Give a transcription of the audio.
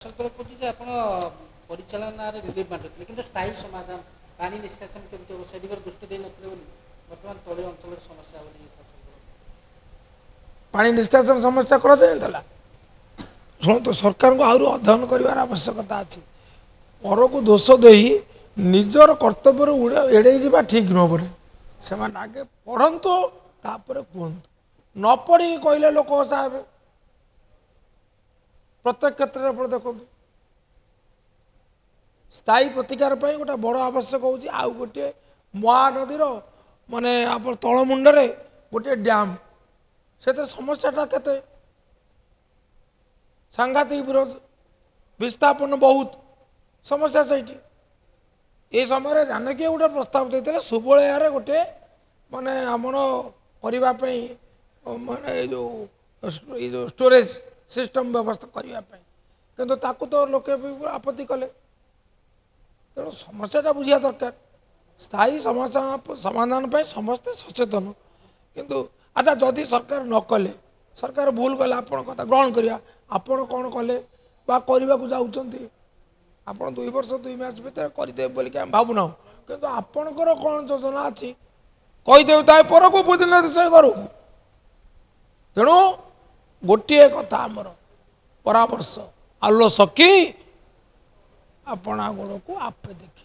सरकार कହୁଛି ଆପଣ ପରିଚାଳନାରେ ରିଲିଫ୍ ବାଣ୍ଟୁଥିଲେ କିନ୍ତୁ ସ୍ଥାୟୀ ସମାଧାନ ପାଣି ନିଷ୍କାସନ କେମିତି ହେବ ସେ ଦିଗରେ ଦୃଷ୍ଟି ଦେଇନଥିଲେ ବୋଲି ବର୍ତ୍ତମାନ ତଳି ଅଞ୍ଚଳର ସମସ୍ୟା ବୋଲି ପାଣି ନିଷ୍କାସନ ସମସ୍ୟା କରାଯାଇନଥିଲା। ଶୁଣନ୍ତୁ, ସରକାରଙ୍କୁ ଆହୁରି ଅଧ୍ୟୟନ କରିବାର ଆବଶ୍ୟକତା ଅଛି। ପରକୁ ଦୋଷ ଦେଇ ନିଜର କର୍ତ୍ତବ୍ୟରୁ ଏଡ଼େଇ ଯିବା ଠିକ୍ ନୁହଁ ବୋଲି ସେମାନେ ଆଗେ ପଢ଼ନ୍ତୁ, ତାପରେ କୁହନ୍ତୁ। ନ ପଢ଼ିକି କହିଲେ ଲୋକ ହସା ହେବେ। ପ୍ରତ୍ୟେକ କ୍ଷେତ୍ରରେ ଆପଣ ଦେଖନ୍ତୁ, ସ୍ଥାୟୀ ପ୍ରତିକାର ପାଇଁ ଗୋଟେ ବଡ଼ ଆବଶ୍ୟକ ହେଉଛି ଆଉ ଗୋଟିଏ ମହାନଦୀର ମାନେ ଆପଣ ତଳ ମୁଣ୍ଡରେ ଗୋଟିଏ ଡ୍ୟାମ୍। ସେଥିରେ ସମସ୍ୟାଟା କେତେ ସାଂଘାତିକ ବିରୋଧ, ବିସ୍ଥାପନ ବହୁତ ସମସ୍ୟା ସେଇଠି। ଏ ସମୟରେ ଜାନକୀ ଗୋଟେ ପ୍ରସ୍ତାବ ଦେଇଥିଲେ ସୁବଳୟାରେ ଗୋଟେ ମାନେ ଆମର କରିବା ପାଇଁ ମାନେ ଏଇ ଯେଉଁ ଷ୍ଟୋରେଜ ସିଷ୍ଟମ ବ୍ୟବସ୍ଥା କରିବା ପାଇଁ, କିନ୍ତୁ ତାକୁ ତ ଲୋକେ ବି ଆପତ୍ତି କଲେ। ତେଣୁ ସମସ୍ୟାଟା ବୁଝିବା ଦରକାର। ସ୍ଥାୟୀ ସମସ୍ୟା ସମାଧାନ ପାଇଁ ସମସ୍ତେ ସଚେତନ, କିନ୍ତୁ ଆଚ୍ଛା ଯଦି ସରକାର ନ କଲେ, ସରକାର ଭୁଲ କଲେ, ଆପଣ କଥା ଗ୍ରହଣ କରିବା। ଆପଣ କ'ଣ କଲେ ବା କରିବାକୁ ଯାଉଛନ୍ତି, ଆପଣ 2 ବର୍ଷ 2 ମାସ ଭିତରେ କରିଦେବେ ବୋଲିକି ଆମେ ଭାବୁନାହୁଁ, କିନ୍ତୁ ଆପଣଙ୍କର କ'ଣ ଯୋଜନା ଅଛି କହିଦେଉ ତା ପରକୁ ବୁଝିଲେ ସେ କରୁ। ତେଣୁ ଗୋଟିଏ କଥା ଆମର ପରାମର୍ଶ, ଆଲୋ ସଖୀ ଆପଣା ଗୋଡ଼କୁ ଆପେ ଦେଖି।